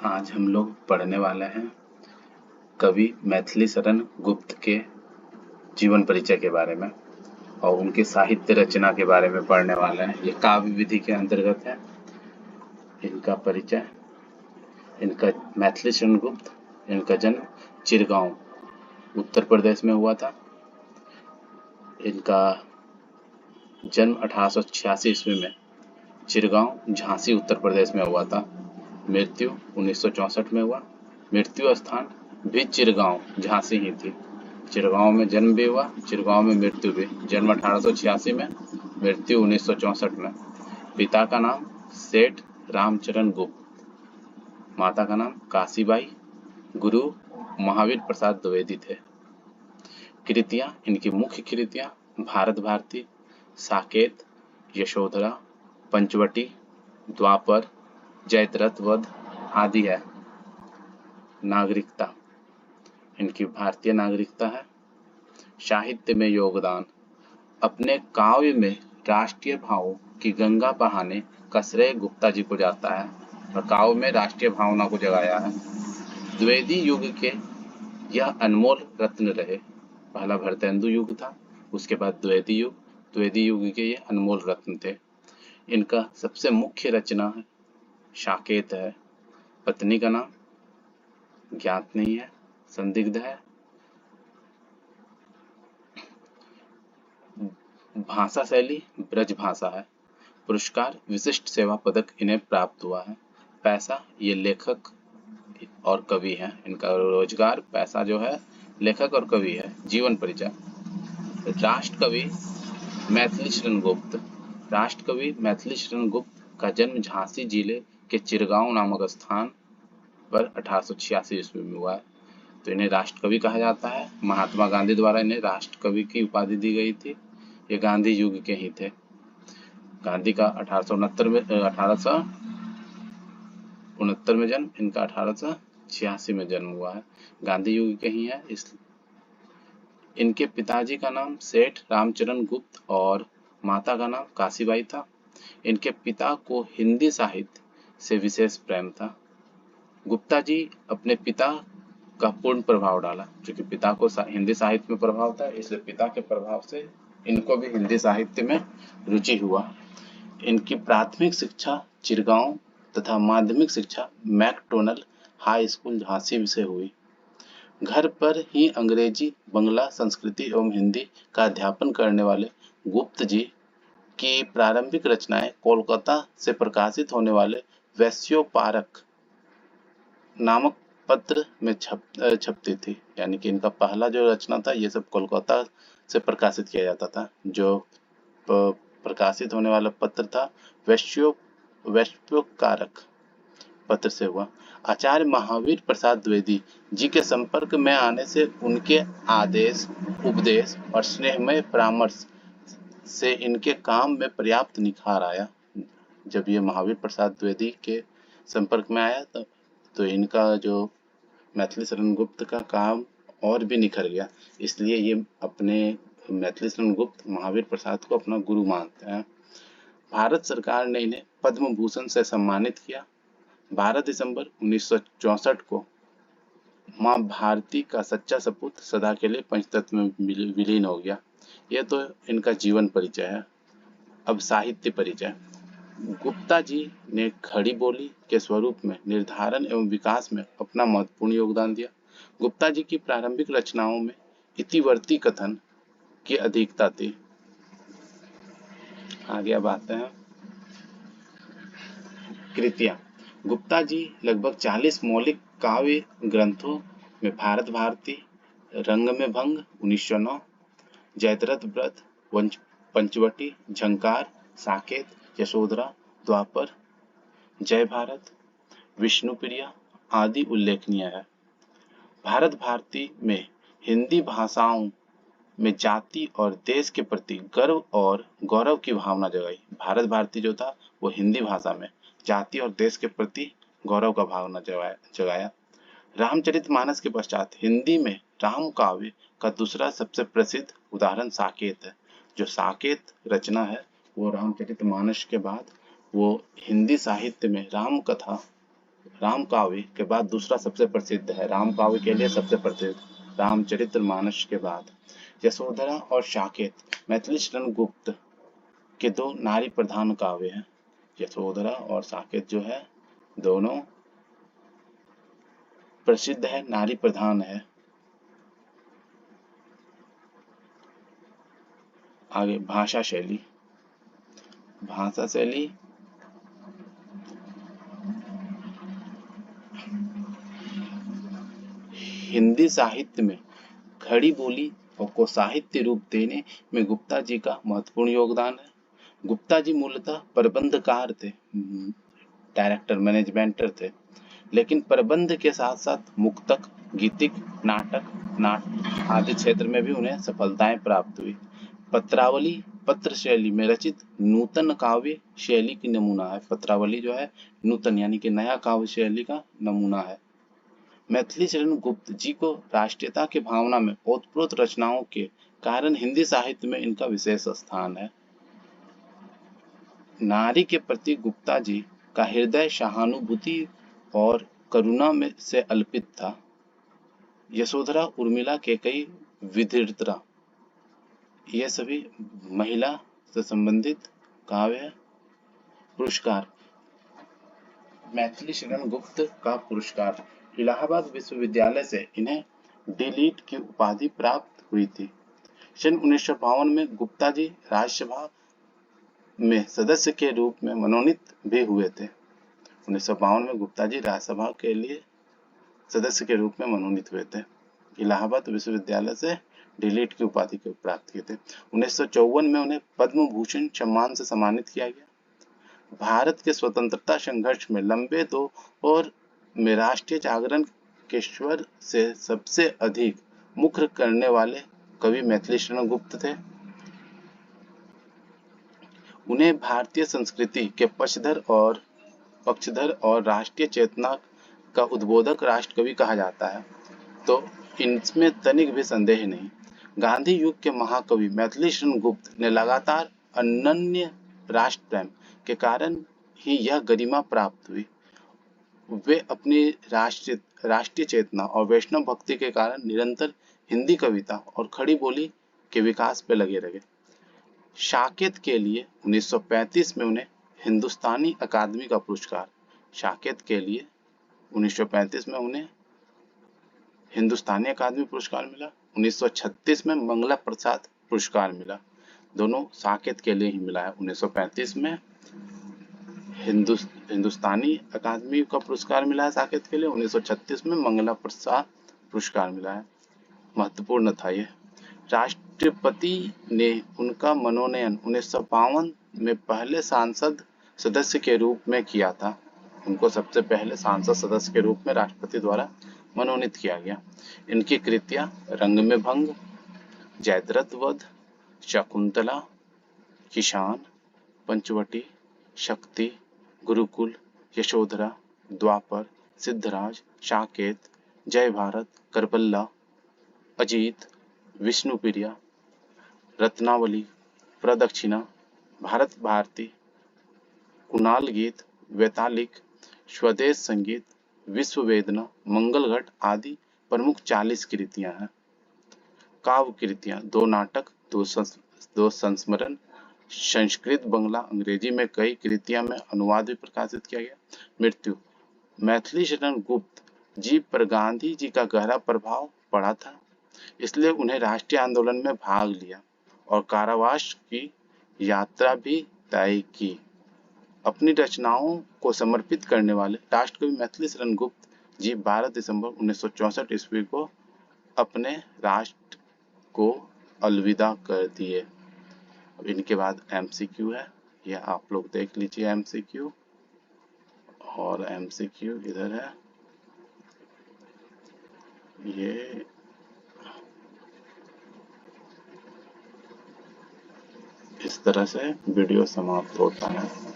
आज हम लोग पढ़ने वाले हैं कवि मैथिली शरण गुप्त के जीवन परिचय के बारे में और उनके साहित्य रचना के बारे में पढ़ने वाले हैं। ये काव्य विधि के अंतर्गत है। इनका परिचय, इनका मैथिली शरण गुप्त, इनका जन्म चिरगांव उत्तर प्रदेश में हुआ था। इनका जन्म 1886 ईस्वी में चिरगांव झांसी उत्तर प्रदेश में हुआ था। मृत्यु 1964 में हुआ। मृत्यु स्थान भी चिरगांव झांसी ही थी। चिरगांव में जन्म भी हुआ, चिरगांव में मृत्यु भी। जन्म 1886 में, मृत्यु 1964 में। पिता का नाम सेठ रामचरण गुप्त, माता का नाम काशीबाई, गुरु महावीर प्रसाद द्विवेदी थे। कृतियां, इनकी मुख्य कृतियां भारत भारती, साकेत, यशोधरा, पंचवटी, द्वापर, जयद्रथ वध आदि है। नागरिकता, इनकी भारतीय नागरिकता है। साहित्य में योगदान, अपने काव्य में राष्ट्रीय भावों की गंगा बहाने का श्रेय गुप्ता जी को जाता है और काव्य में राष्ट्रीय भावना को जगाया है। द्विवेदी युग के यह अनमोल रत्न रहे। पहला भरतेंदु युग था, उसके बाद द्विवेदी युग। द्विवेदी युग के ये अनमोल रत्न थे। इनका सबसे मुख्य रचना है साकेत है। पत्नी का नाम ज्ञात नहीं है, संदिग्ध है। भाषा शैली ब्रज भाषा है। पुरस्कार विशिष्ट सेवा पदक इन्हें प्राप्त हुआ है। पैसा, ये लेखक और कवि हैं। इनका रोजगार पैसा जो है लेखक और कवि है। जीवन परिचय, राष्ट्रकवि मैथिली शरण गुप्त। राष्ट्रकवि मैथिली शरण गुप्त का जन्म झांसी जिले के चिरगांव नामक स्थान पर 1886 ईस्वी में हुआ है। तो इन्हें राष्ट्रकवि कहा जाता है। महात्मा गांधी द्वारा इन्हें राष्ट्रकवि की उपाधि दी गई थी। ये गांधी युग के ही थे। गांधी का 1869 में जन्म, इनका 1886 में जन्म हुआ है। गांधी युग के ही है। इनके पिताजी का नाम सेठ रामचरण गुप्त और माता का नाम काशीबाई था। इनके पिता को हिंदी साहित्य से विशेष प्रेम था। गुप्ता जी अपने पिता का पूर्ण प्रभाव डाला, क्योंकि पिता को हिंदी साहित्य में प्रभाव था, इसलिए पिता के प्रभाव से इनको भी हिंदी साहित्य में रुचि हुआ। इनकी प्राथमिक शिक्षा चिरगांव तथा माध्यमिक शिक्षा मैकडोनल हाई स्कूल झांसी से हुई। घर पर ही अंग्रेजी, बंगला, संस्कृति एवं हिंदी का अध्यापन करने वाले गुप्त जी की प्रारंभिक रचनाएं कोलकाता से प्रकाशित होने वाले वैश्योपारक नामक पत्र में छपती थी। यानी कि इनका पहला जो रचना था ये सब कोलकाता से प्रकाशित किया जाता था। जो प्रकाशित होने वाला पत्र था वैश्योपकारक पत्र से हुआ। आचार्य महावीर प्रसाद द्विवेदी जी के संपर्क में आने से उनके आदेश, उपदेश और स्नेहमय परामर्श से इनके काम में पर्याप्त निखार आया। जब ये महावीर प्रसाद द्विवेदी के संपर्क में आया तो इनका जो मैथिली शरण गुप्त का काम और भी निखर गया। इसलिए ये अपने मैथिली शरण गुप्त महावीर प्रसाद को अपना गुरु मानते हैं। भारत सरकार ने इन्हें पद्म भूषण से सम्मानित किया। 12 दिसंबर 1964 को मां भारती का सच्चा सपूत सदा के लिए पंचतत्व में विलीन हो गया। यह तो इनका जीवन परिचय है। अब साहित्य परिचय। गुप्ता जी ने खड़ी बोली के स्वरूप में निर्धारण एवं विकास में अपना महत्वपूर्ण योगदान दिया। गुप्ता जी की प्रारंभिक रचनाओं में इतिवर्ती कथन की अधिकता थी। आगे अब आते हैं कृतियां। गुप्ता जी लगभग 40 मौलिक काव्य ग्रंथों में भारत भारती, रंग में भंग 1909, जयद्रथ व्रत, पंचवटी, झंकार, साकेत, यशोधरा, द्वापर, जय भारत, विष्णुप्रिया आदि उल्लेखनीय है। भारत भारती में हिंदी भाषाओं में जाति और देश के प्रति गर्व और गौरव की भावना जगाई। भारत भारती जो था वो हिंदी भाषा में जाति और देश के प्रति गौरव का भावना जगाया। रामचरितमानस के पश्चात हिंदी में राम काव्य का दूसरा सबसे प्रसिद्ध उदाहरण साकेत है। जो साकेत रचना है वो रामचरितमानस के बाद वो हिंदी साहित्य में राम कथा राम काव्य के बाद दूसरा सबसे प्रसिद्ध है, राम काव्य के लिए सबसे प्रसिद्ध रामचरितमानस के बाद यशोधरा और साकेत मैथिली शरण गुप्त के दो नारी प्रधान काव्य हैं। यशोधरा और साकेत जो है दोनों प्रसिद्ध है, नारी प्रधान है। आगे भाषा शैली। भाषा शैली हिंदी साहित्य में खड़ी बोली को साहित्य रूप देने में गुप्ता जी का महत्वपूर्ण योगदान है। गुप्ता जी मूलतः प्रबंधकार थे, डायरेक्टर मैनेजमेंटर थे, लेकिन प्रबंध के साथ साथ मुक्तक, गीतिक, नाटक आदि क्षेत्र में भी उन्हें सफलताएं प्राप्त हुई। पत्रावली पत्र शैली में रचित नूतन काव्य शैली की नमूना है। पत्रावली जो है नूतन यानी कि नया काव्य शैली का नमूना है। मैथिली शरण गुप्त जी को राष्ट्रीयता की भावना में ओतप्रोत रचनाओं के कारण हिंदी साहित्य में इनका विशेष स्थान है। नारी के प्रति गुप्ता जी का हृदय सहानुभूति और करुणा में से अल्पित था। यशोधरा, उर्मिला, केकई, विधित्रा ये सभी महिला से संबंधित काव्य है। पुरस्कार। मैथिली शरण गुप्त का पुरस्कार इलाहाबाद विश्वविद्यालय से इन्हें डी.लिट की उपाधि प्राप्त हुई थी। सन 1952 में गुप्ता जी राज्यसभा में सदस्य के रूप में मनोनीत भी हुए थे। 1952 में गुप्ता जी राज्यसभा के लिए सदस्य के रूप में मनोनीत हुए थे। इलाहाबाद विश्वविद्यालय से डी.लिट की उपाधि को प्राप्त किए थे। 1954 में उन्हें पद्म भूषण सम्मान से सम्मानित किया गया। भारत के स्वतंत्रता संघर्ष में लंबे दौर में राष्ट्रीय जागरण के स्वर से सबसे अधिक मुखर करने वाले कवि मैथिली शरण गुप्त थे। उन्हें भारतीय संस्कृति के पक्षधर और राष्ट्रीय चेतना का उद्बोधक राष्ट्रकवि कहा जाता है, तो इनमें तनिक भी संदेह नहीं। गांधी युग के महाकवि मैथिली शरण गुप्त ने लगातार अनन्य राष्ट्र प्रेम के कारण ही यह गरिमा प्राप्त हुई। वे अपनी राष्ट्रीय चेतना और वैष्णव भक्ति के कारण निरंतर हिंदी कविता और खड़ी बोली के विकास पे लगे रहे। साकेत के लिए 1935 में उन्हें हिंदुस्तानी अकादमी का पुरस्कार साकेत के लिए 1935 में उन्हें हिंदुस्तानी अकादमी पुरस्कार मिला। 1936 में मंगला प्रसाद पुरस्कार मिला। दोनों साकेत के लिए ही मिला है। 1935 में हिंदुस्तानी अकादमी का पुरस्कार मिला है साकेत के लिए। 1936 में मंगला प्रसाद पुरस्कार मिला है। महत्वपूर्ण था ये। राष्ट्रपति ने उनका मनोनयन 1952 में पहले सांसद सदस्य के रूप में किया था। उनको सबसे पहले सांसद सदस्य के रूप में राष्ट्रपति द्वारा मनोनीत किया गया। इनकी कृतियां रंग में भंग, जयद्रथ वध, शकुंतला, किसान, पंचवटी, शक्ति, गुरुकुल, यशोधरा, द्वापर, सिद्धराज, साकेत, जय भारत, करबला, अजीत, विष्णुप्रिया, रत्नावली, प्रदक्षिणा, भारत भारती, कुणाल गीत, वैतालिक, स्वदेश संगीत, विश्व वेदना, मंगलघट आदि प्रमुख 40 कृतियां हैं। काव्य कृतियां 2 नाटक, 2 संस्मरण, संस्कृत, बंगला, अंग्रेजी में कई कृतियां में अनुवाद भी प्रकाशित किया गया। मृत्यु। मैथिली शरण गुप्त जी पर गांधी जी का गहरा प्रभाव पड़ा था, इसलिए उन्हें राष्ट्रीय आंदोलन में भाग लिया और कारावास की यात्रा भी तय की। अपनी रचनाओं को समर्पित करने वाले राष्ट्रकवि मैथिली शरण गुप्त जी 12 दिसंबर 1964 ईस्वी को अपने राष्ट्र को अलविदा कर दिए। अब इनके बाद MCQ है, यह आप लोग देख लीजिए। MCQ और MCQ इधर है। ये इस तरह से वीडियो समाप्त होता है।